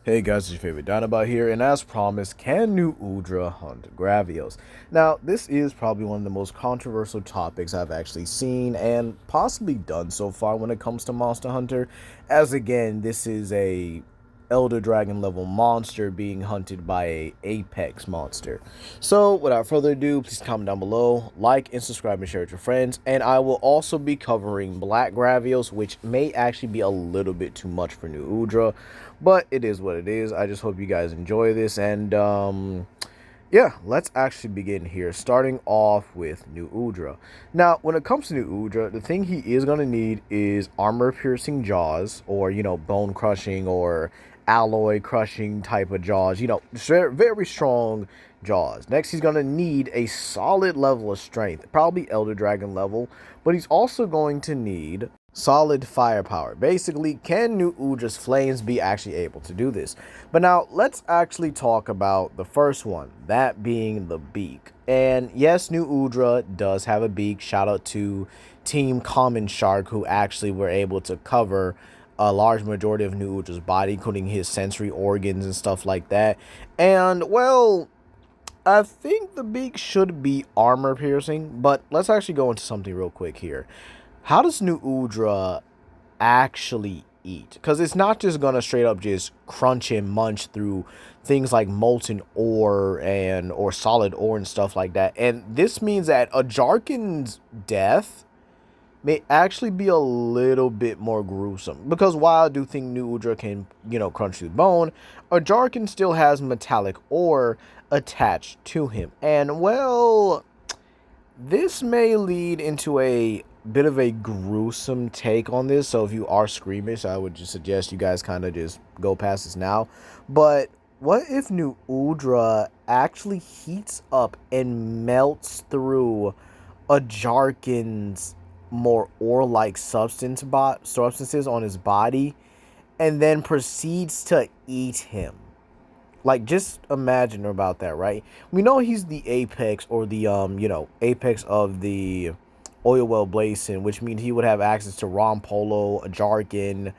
Hey guys, it's your favorite Dinobot here, and as promised, can new Udra hunt Gravios? Now, this is probably one of the most controversial topics I've actually seen and possibly done so far when it comes to Monster Hunter, as again, this is a Elder Dragon level monster being hunted by a Apex monster. So, without further ado, please comment down below, like and subscribe and share with your friends, and I will also be covering Black Gravios, which may actually be a little bit too much for new Udra, but it is what it is. I just hope you guys enjoy this, and yeah, let's actually begin here, starting off with new Udra. Now, when it comes to new Udra, the thing he is going to need is armor-piercing jaws, or, bone-crushing or alloy-crushing type of jaws. Very, very strong jaws. Next, he's going to need a solid level of strength, probably Elder Dragon level, but he's also going to need solid firepower. Basically, can new Udra's flames be actually able to do this? But now, let's actually talk about the first one, that being the beak. And yes, new Udra does have a beak. Shout out to Team Common Shark, who actually were able to cover a large majority of new Udra's body, including his sensory organs and stuff like that. And, well, I think the beak should be armor piercing, but let's actually go into something real quick here. How does new Udra actually eat? Because it's not just gonna straight up just crunch and munch through things like molten ore or solid ore and stuff like that. And this means that a Jarkin's death may actually be a little bit more gruesome. Because while I do think new Udra can, crunch through bone, a Jarkin still has metallic ore attached to him. And well, this may lead into a bit of a gruesome take on this, so if you are squeamish, I would just suggest you guys kind of just go past this now. But what if new Udra actually heats up and melts through a Jarkin's more ore-like substances on his body, and then proceeds to eat him? Like, just imagine about that, right? We know he's the apex, or the apex of the oil well basin, which means he would have access to Ron Polo, Jarkin,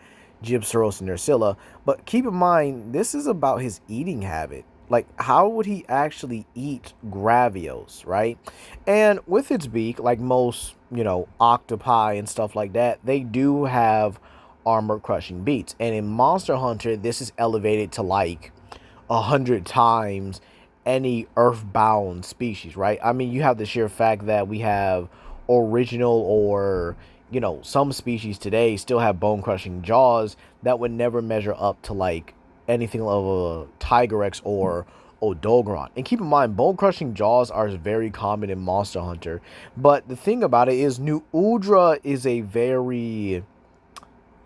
Gypsaros, and Ursula. But keep in mind, this is about his eating habit. Like, how would he actually eat Gravios, right? And with its beak, like most, octopi and stuff like that, they do have armor crushing beaks. And in Monster Hunter, this is elevated to like 100 times any earthbound species, right? I mean, you have the sheer fact that we have original, or some species today still have bone crushing jaws that would never measure up to like anything of a Tiger-X or Odogron. And keep in mind, bone crushing jaws are very common in Monster Hunter, but the thing about it is new Udra is a very,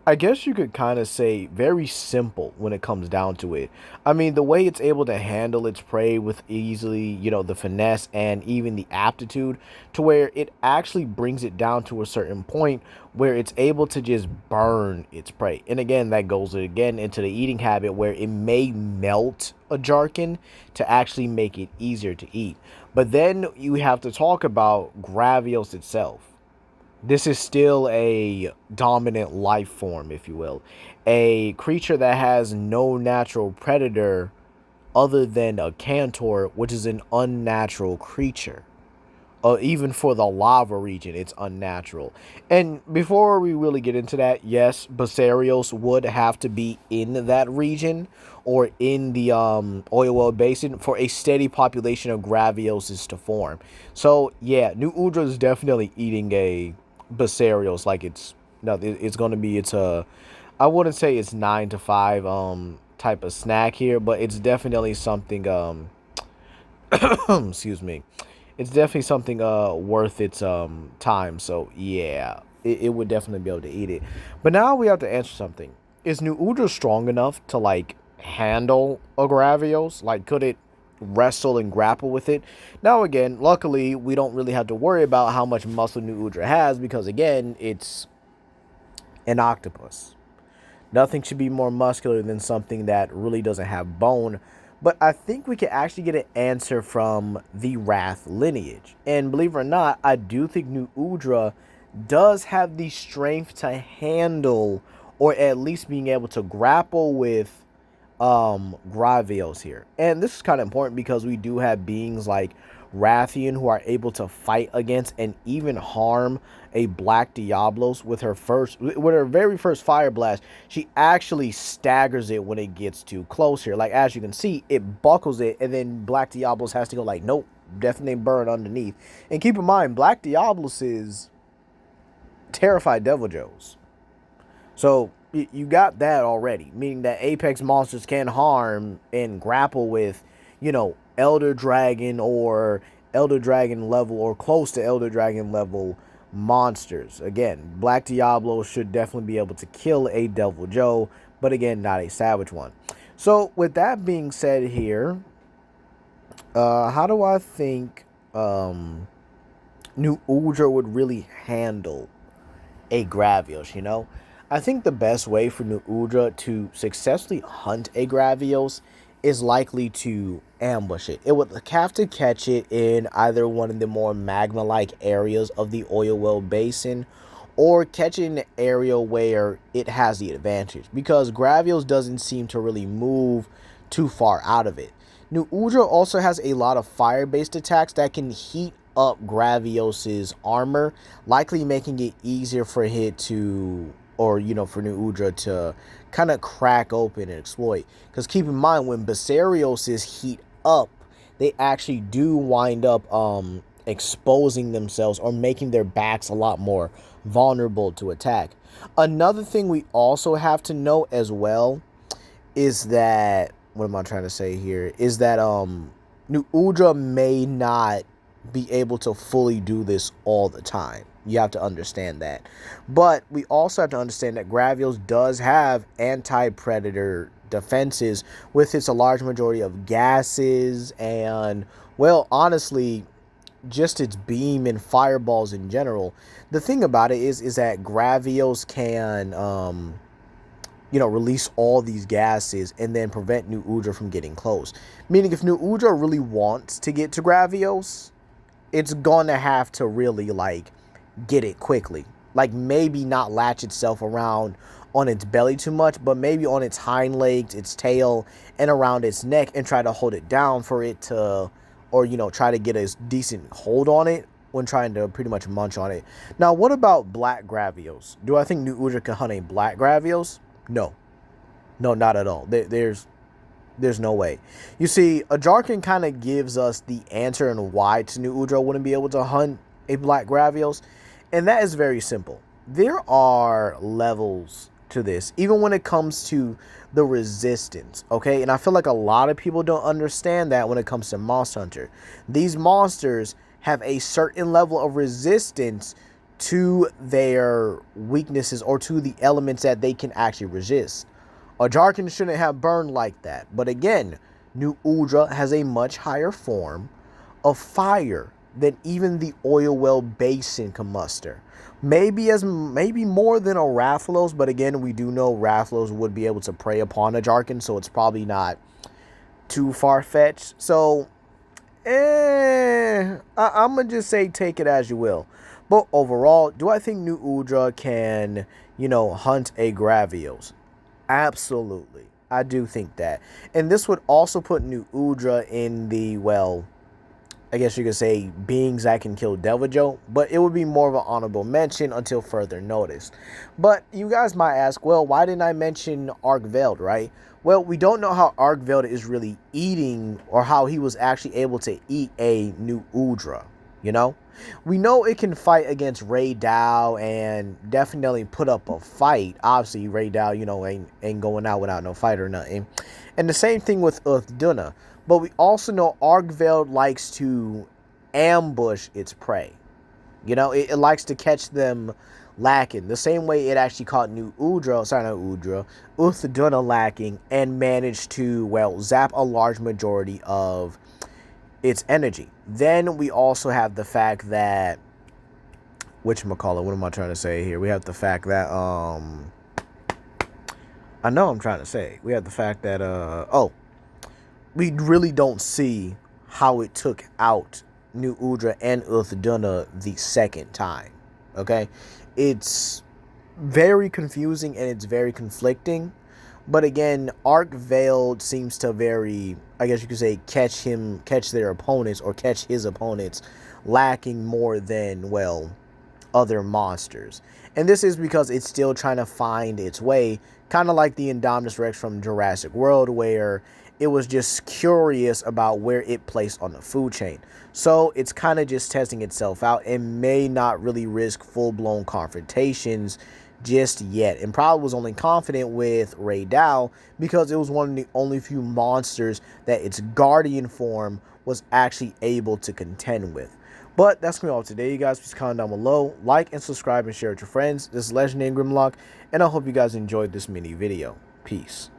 I guess you could kind of say, very simple when it comes down to it. I mean, the way it's able to handle its prey with easily, the finesse and even the aptitude, to where it actually brings it down to a certain point where it's able to just burn its prey. And again, that goes again into the eating habit, where it may melt a Jarkin to actually make it easier to eat. But then you have to talk about Gravios itself. This is still a dominant life form, if you will. A creature that has no natural predator other than a Cantor, which is an unnatural creature. Even for the lava region, it's unnatural. And before we really get into that, yes, Basarios would have to be in that region, or in the oil well basin, for a steady population of Gravioses to form. So yeah, new Udra is definitely eating a Basarios. Like, it's gonna be, I wouldn't say it's 9 to 5 type of snack here, but it's definitely something excuse me, it's definitely something worth its time. So yeah, it would definitely be able to eat it. But now we have to answer something. Is new Udra strong enough to like handle a Gravios? Like, could it wrestle and grapple with it? Now again, luckily we don't really have to worry about how much muscle new Udra has, because again, it's an octopus. Nothing should be more muscular than something that really doesn't have bone. But I think we can actually get an answer from the Wrath lineage. And believe it or not, I do think new Udra does have the strength to handle, or at least being able to grapple with, Gravios here. And this is kind of important because we do have beings like Rathian who are able to fight against and even harm a Black Diablos with her very first fire blast. She actually staggers it when it gets too close here. Like as you can see, it buckles it, and then Black Diablos has to go like, nope, definitely burn underneath. And keep in mind, Black Diablos is terrified Devil Joes. So you got that already, meaning that Apex monsters can harm and grapple with, Elder Dragon or Elder Dragon level or close to Elder Dragon level monsters. Again, Black Diablo should definitely be able to kill a Devil Joe, but again, not a savage one. So with that being said here, how do I think New Udra would really handle a Gravios? I think the best way for New Udra to successfully hunt a Gravios is likely to ambush it. It would have to catch it in either one of the more magma-like areas of the oil well basin, or catch it in an area where it has the advantage, because Gravios doesn't seem to really move too far out of it. New Udra also has a lot of fire-based attacks that can heat up Gravios's armor, likely making it easier for it to, or for New Udra to kind of crack open and exploit. Because keep in mind, when Basarios is heat up, they actually do wind up exposing themselves or making their backs a lot more vulnerable to attack. Another thing we also have to note as well is that, what am I trying to say here, is that New Udra may not be able to fully do this all the time. You have to understand that. But we also have to understand that Gravios does have anti-predator defenses with its a large majority of gases and, well, honestly, just its beam and fireballs in general. The thing about it is that Gravios can release all these gases and then prevent New Udra from getting close. Meaning if New Udra really wants to get to Gravios, it's gonna have to really get it quickly. Maybe not latch itself around on its belly too much, but maybe on its hind legs, its tail, and around its neck, and try to hold it down for it to, or try to get a decent hold on it when trying to pretty much munch on it. Now, what about Black Gravios? Do I think New Udra can hunt a Black Gravios? No, not at all. There's no way. You see, a Jarkin kind of gives us the answer and why New Udra wouldn't be able to hunt a Black Gravios, and that is very simple. There are levels to this, even when it comes to the resistance, okay? And I feel like a lot of people don't understand that when it comes to Monster Hunter. These monsters have a certain level of resistance to their weaknesses or to the elements that they can actually resist. A Jarkin shouldn't have burned like that. But again, New Udra has a much higher form of fire than even the oil well basin can muster. Maybe more than a Rathalos, but again, we do know Rathalos would be able to prey upon a Jarkin, so it's probably not too far-fetched. So, I'm going to just say take it as you will. But overall, do I think New Udra can, hunt a Gravios? Absolutely. I do think that. And this would also put New Udra in the, well, I guess you could say beings that can kill Devil Joe, but it would be more of an honorable mention until further notice. But you guys might ask, well, why didn't I mention Arkveld, right? Well, we don't know how Arkveld is really eating, or how he was actually able to eat a New Udra, We know it can fight against Ray Dow and definitely put up a fight. Obviously, Ray Dow, ain't going out without no fight or nothing. And the same thing with Udra. But we also know Arkveld likes to ambush its prey. It likes to catch them lacking. The same way it actually caught Udra lacking and managed to, well, zap a large majority of its energy. Then we also have the fact that, whatchamacallit, what am I trying to say here? We have the fact that, I know I'm trying to say. We have the fact that, we really don't see how it took out New Udra and Udra the second time, okay? It's very confusing and it's very conflicting, But again, Arc Veiled seems to very, I guess you could say, catch their opponents or catch his opponents lacking more than, well, other monsters. And this is because it's still trying to find its way, kind of like the Indominus Rex from Jurassic World, where it was just curious about where it placed on the food chain. So it's kind of just testing itself out and may not really risk full-blown confrontations just yet. And probably was only confident with Ray Dow because it was one of the only few monsters that its guardian form was actually able to contend with. But that's going to be all today, you guys. Please comment down below, like and subscribe and share with your friends. This is Legendary Grimlock, and I hope you guys enjoyed this mini video. Peace.